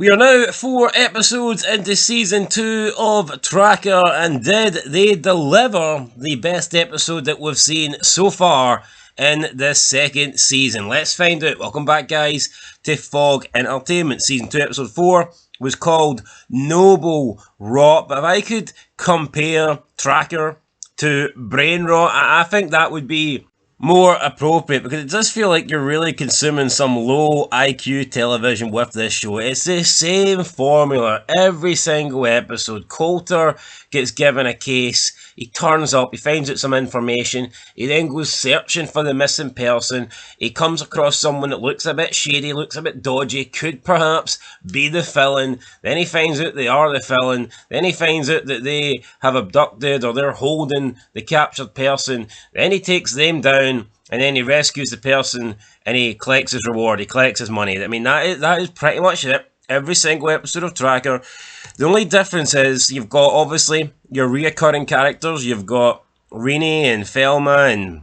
We are now 4 episodes into season 2 of Tracker, and did they deliver the best episode that we've seen so far in this second season? Let's find out. Welcome back, guys, to Fog Entertainment. Season 2, episode 4 was called Noble Rot. But if I could compare Tracker to Brain Rot, I think that would be more appropriate, because it does feel like you're really consuming some low IQ television with this show. It's the same formula every single episode. Colter gets given a case, he turns up, he finds out some information, he then goes searching for the missing person, he comes across someone that looks a bit shady, looks a bit dodgy, could perhaps be the villain, then he finds out they are the villain, then he finds out that they have abducted or they're holding the captured person, then he takes them down, and then he rescues the person and he collects his reward, he collects his money. I mean, that is pretty much it. Every single episode of Tracker. The only difference is you've got, obviously, your reoccurring characters. You've got Reenie and Thelma and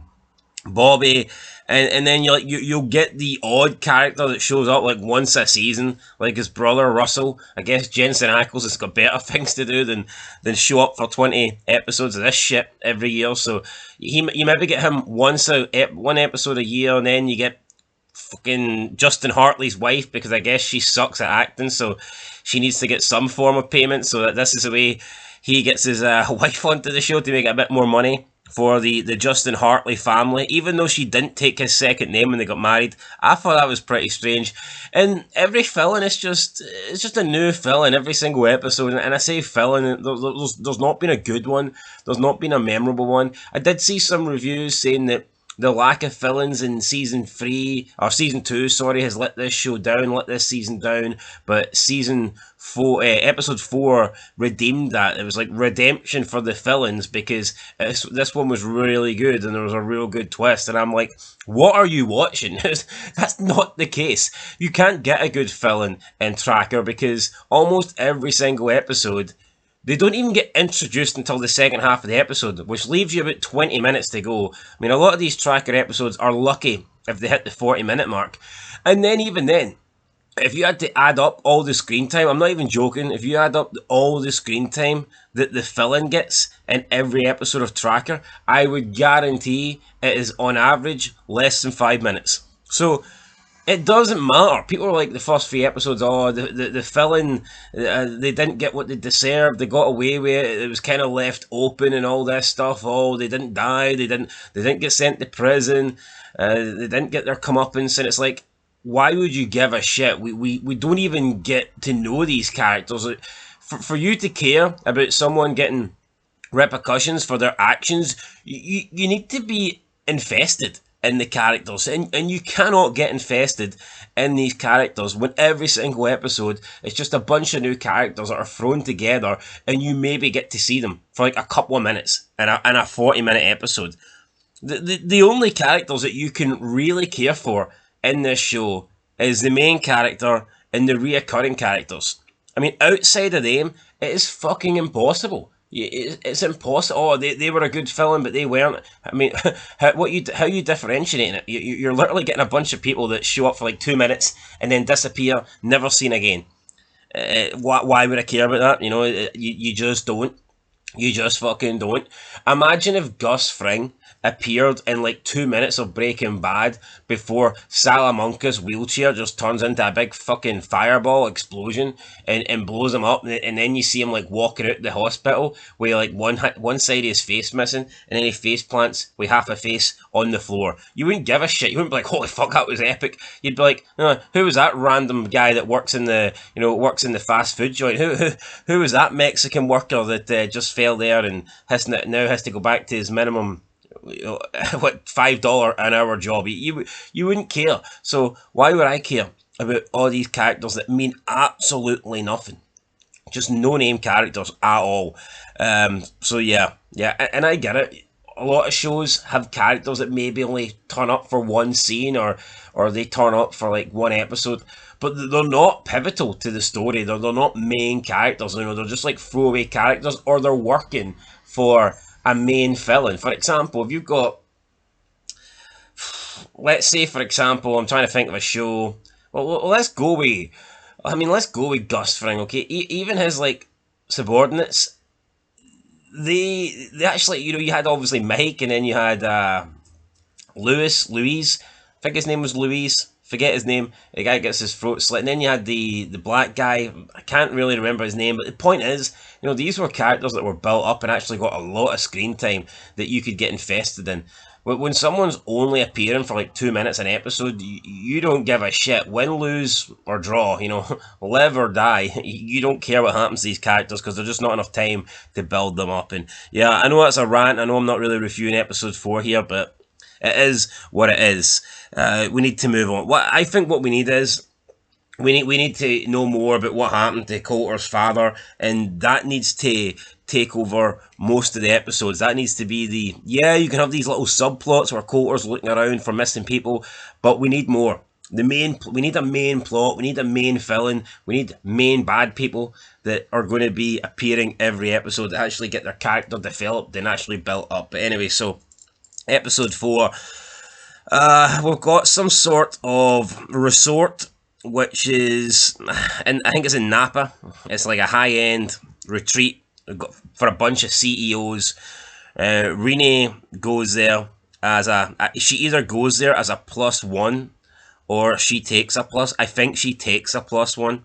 Bobby, and then you'll get the odd character that shows up like once a season, like his brother Russell. I guess Jensen Ackles has got better things to do than show up for 20 episodes of this shit every year. So you maybe get him one episode a year, and then you get fucking Justin Hartley's wife, because I guess she sucks at acting, so she needs to get some form of payment. So that this is the way he gets his wife onto the show, to make a bit more money for the Justin Hartley family, even though she didn't take his second name when they got married. I thought that was pretty strange. And every villain is just a new villain every single episode. And I say villain, there's not been a good one. There's not been a memorable one. I did see some reviews saying that the lack of villains in season 2, has let this show down, let this season down. But season 4, episode 4 redeemed that. It was like redemption for the villains, because this one was really good and there was a real good twist. And I'm like, what are you watching? That's not the case. You can't get a good villain in Tracker, because almost every single episode, they don't even get introduced until the second half of the episode, which leaves you about 20 minutes to go. I mean, a lot of these Tracker episodes are lucky if they hit the 40-minute mark. And then even then, if you had to add up all the screen time, I'm not even joking, if you add up all the screen time that the villain gets in every episode of Tracker, I would guarantee it is on average less than 5 minutes. So it doesn't matter. People are like, the first 3 episodes, the villain, they didn't get what they deserved, they got away with it, it was kind of left open and all this stuff. Oh, they didn't die, they didn't get sent to prison, they didn't get their comeuppance. And it's like, why would you give a shit? We don't even get to know these characters. For you to care about someone getting repercussions for their actions, you need to be invested in the characters, and you cannot get invested in these characters when every single episode it's just a bunch of new characters that are thrown together, and you maybe get to see them for like a couple of minutes in a 40-minute episode. The only characters that you can really care for in this show is the main character and the reoccurring characters. I mean, outside of them, it is fucking impossible. It's impossible. Oh, they were a good villain, but they weren't. I mean, how you differentiating it? You're literally getting a bunch of people that show up for like 2 minutes and then disappear, never seen again. Why would I care about that? You know, you just don't. You just fucking don't. Imagine if Gus Fring appeared in like 2 minutes of Breaking Bad before Salamanca's wheelchair just turns into a big fucking fireball explosion and blows him up, and then you see him like walking out the hospital with like one side of his face missing, and then he face plants with half a face on the floor. You wouldn't give a shit. You wouldn't be like, holy fuck, that was epic. You'd be like, who was that random guy that works in the fast food joint? Who was that Mexican worker that just fell there and now has to go back to his minimum $5 an hour job? You wouldn't care. So why would I care about all these characters that mean absolutely nothing? Just no name characters at all. So yeah, and I get it. A lot of shows have characters that maybe only turn up for one scene or they turn up for like one episode, but they're not pivotal to the story. They're not main characters. You know, they're just like throwaway characters, or they're working for a main villain. For example, if you've got, let's say, for example, I'm trying to think of a show. Well, let's go with I mean, let's go with Gus Fring, okay? Even his like subordinates, they actually, you had obviously Mike, and then you had Louise. I think his name was Louise. Forget his name. The guy gets his throat slit, and then you had the black guy. I can't really remember his name, but the point is, these were characters that were built up and actually got a lot of screen time that you could get invested in. But when someone's only appearing for like 2 minutes an episode, you don't give a shit. Win, lose, or draw, live or die. You don't care what happens to these characters because there's just not enough time to build them up. And yeah, I know that's a rant. I know I'm not really reviewing episode 4 here, but it is what it is. We need to move on. What we need is we need to know more about what happened to Colter's father, and that needs to take over most of the episodes. That needs to be you can have these little subplots where Colter's looking around for missing people, but we need more. We need a main plot. We need a main villain. We need main bad people that are going to be appearing every episode that actually get their character developed and actually built up. But anyway, so episode 4, we've got some sort of resort, which is, and I think it's in Napa. It's like a high-end retreat for a bunch of CEOs. Reenie goes there she either goes there as a +1 or she takes a plus. I think she takes a +1.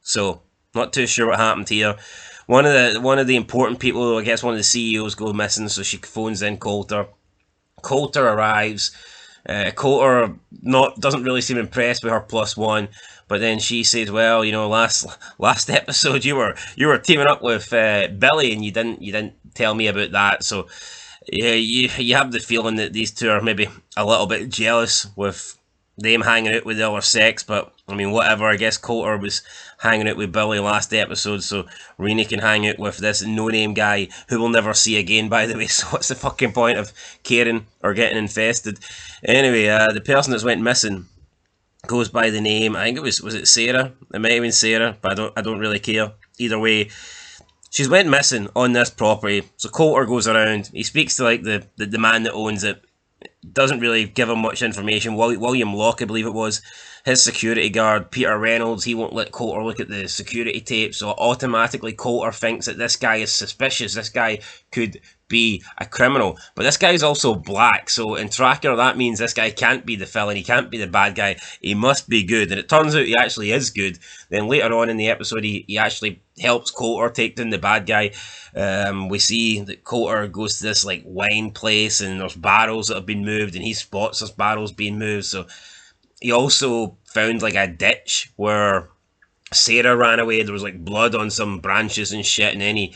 So not too sure what happened here. One of the important people, I guess one of the CEOs, goes missing, so she phones in Colter. Colter arrives. Colter doesn't really seem impressed with her +1, but then she says, "Well, last episode you were teaming up with Billy, and you didn't tell me about that." So yeah, you have the feeling that these two are maybe a little bit jealous with them hanging out with the other sex, but I mean, whatever. I guess Colter was hanging out with Billy last episode, so Reenie can hang out with this no-name guy who we'll never see again, by the way. So what's the fucking point of caring or getting infested? Anyway, the person that's went missing goes by the name, I think was it Sarah? It might have been Sarah, but I don't really care. Either way, she's went missing on this property. So Colter goes around. He speaks to like the man that owns it. Doesn't really give him much information. William Locke, I believe it was, his security guard, Peter Reynolds, he won't let Colter look at the security tape, so automatically Colter thinks that this guy is suspicious. This guy could be a criminal. But this guy's also black, so in Tracker, that means this guy can't be the villain, he can't be the bad guy, he must be good. And it turns out he actually is good. Then later on in the episode, he actually helps Colter take down the bad guy. We see that Colter goes to this like wine place, and there's barrels that have been moved, and he spots those barrels being moved. So he also found like a ditch where Sarah ran away. There was like blood on some branches and shit, and then he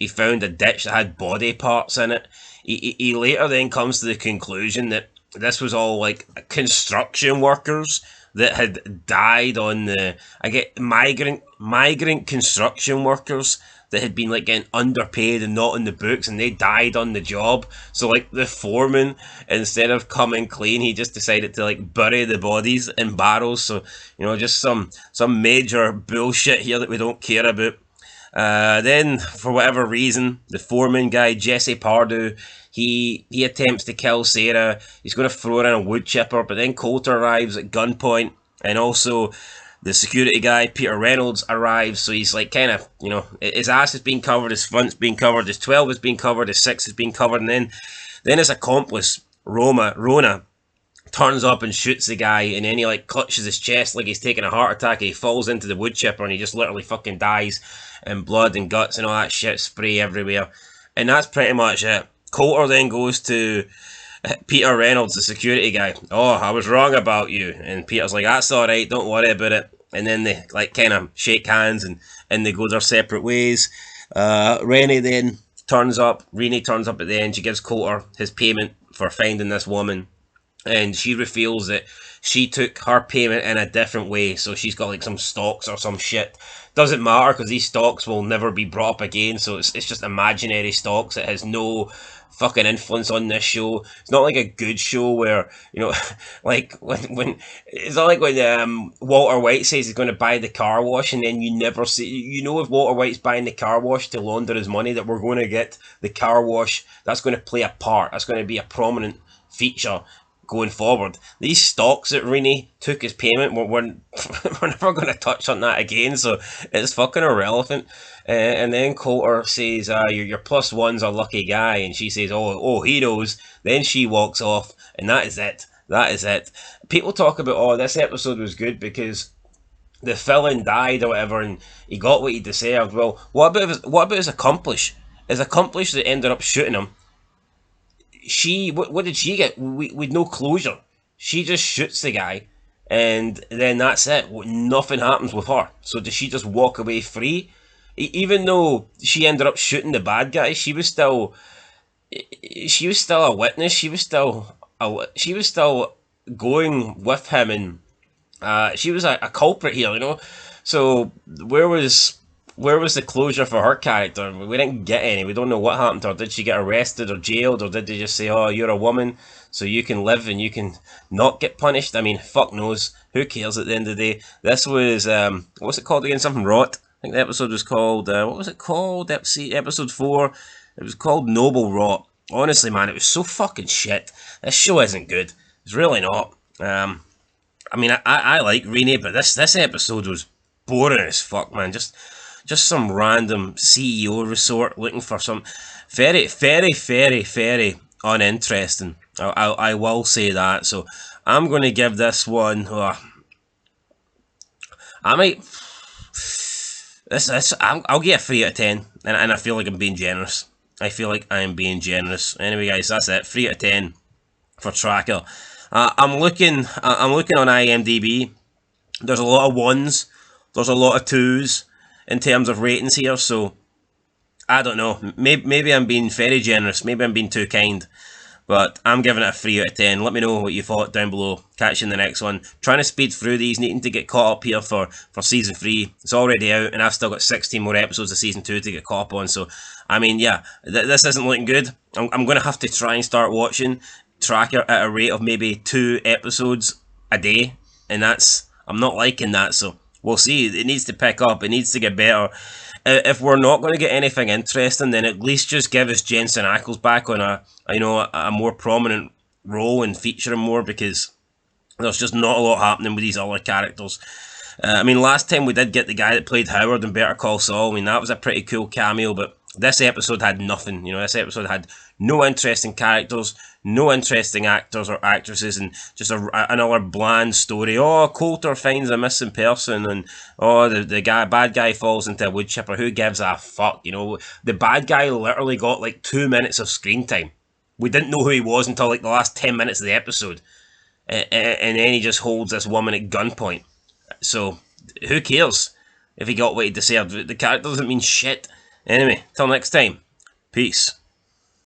found a ditch that had body parts in it. He later then comes to the conclusion that this was all like construction workers that had died on the, I get migrant construction workers that had been like getting underpaid and not in the books, and they died on the job. So like the foreman, instead of coming clean, he just decided to like bury the bodies in barrels. So just some major bullshit here that we don't care about. Then for whatever reason, the foreman guy, Jesse Pardew, he attempts to kill Sarah. He's going to throw her in a wood chipper, but then Colter arrives at gunpoint, and also the security guy, Peter Reynolds, arrives. So he's like kind of, his ass is being covered, his front's being covered, his 12 is being covered, his 6 is being covered, and then his accomplice, Rona, turns up and shoots the guy, and then he like clutches his chest like he's taking a heart attack, and he falls into the wood chipper, and he just literally fucking dies, and blood and guts and all that shit spray everywhere. And that's pretty much it. Colter then goes to Peter Reynolds, the security guy. "Oh, I was wrong about you." And Peter's like, "That's alright, don't worry about it." And then they like kind of shake hands, and they go their separate ways. Reenie then turns up. Reenie turns up at the end. She gives Colter his payment for finding this woman, and she reveals that she took her payment in a different way. So she's got like some stocks or some shit. Doesn't matter because these stocks will never be brought up again. So it's just imaginary stocks. It has no fucking influence on this show. It's not like a good show where, like when it's not like when Walter White says he's going to buy the car wash, and then you never see, if Walter White's buying the car wash to launder his money, that we're going to get the car wash that's going to play a part. That's going to be a prominent feature going forward. These stocks that Reenie took as payment, we're never going to touch on that again, so it's fucking irrelevant. And then Colter says, your plus one's a lucky guy, and she says, oh, he knows. Then she walks off, and that is it. That is it. People talk about, oh, this episode was good because the villain died or whatever, and he got what he deserved. Well, what about his accomplice? His accomplice that ended up shooting him, what did she get? With no closure. She just shoots the guy, and then that's it. Nothing happens with her. So does she just walk away free? Even though she ended up shooting the bad guy, she was still a witness. She was still going with him, and she was a culprit here, So where was the closure for her character? We didn't get any. We don't know what happened to her. Did she get arrested or jailed, or did they just say, "Oh, you're a woman, so you can live and you can not get punished"? I mean, fuck knows. Who cares at the end of the day? This was what's it called again? Something rot. I think the episode was called what was it called? Episode 4. It was called Noble Rot. Honestly, man, it was so fucking shit. This show isn't good. It's really not. I mean, I like Reenie, but this episode was boring as fuck, man. Just some random CEO resort looking for some very, very, very, very uninteresting. I will say that. So I'm going to give this one. I might. I'll get a 3 out of 10, and I feel like I'm being generous. I feel like I am being generous. Anyway, guys, that's it. 3 out of 10 for Tracker. I'm looking on IMDb. There's a lot of 1s. There's a lot of 2s in terms of ratings here. So I don't know. Maybe I'm being very generous. Maybe I'm being too kind. But I'm giving it a 3 out of 10. Let me know what you thought down below. Catch you in the next one. Trying to speed through these, needing to get caught up here for season 3. It's already out, and I've still got 16 more episodes of season 2 to get caught up on. So, I mean, yeah, this isn't looking good. I'm going to have to try and start watching Tracker at a rate of maybe 2 episodes a day. And I'm not liking that, so we'll see. It needs to pick up. It needs to get better. If we're not going to get anything interesting, then at least just give us Jensen Ackles back on a more prominent role and feature him more, because there's just not a lot happening with these other characters. I mean, last time we did get the guy that played Howard in Better Call Saul. I mean, that was a pretty cool cameo, but this episode had nothing. This episode had no interesting characters, no interesting actors or actresses, and just another bland story. Oh, Colter finds a missing person, and the bad guy falls into a wood chipper. Who gives a fuck? The bad guy literally got like 2 minutes of screen time. We didn't know who he was until like the last 10 minutes of the episode, and then he just holds this woman at gunpoint. So who cares if he got what he deserved? The character doesn't mean shit. Anyway, till next time, peace.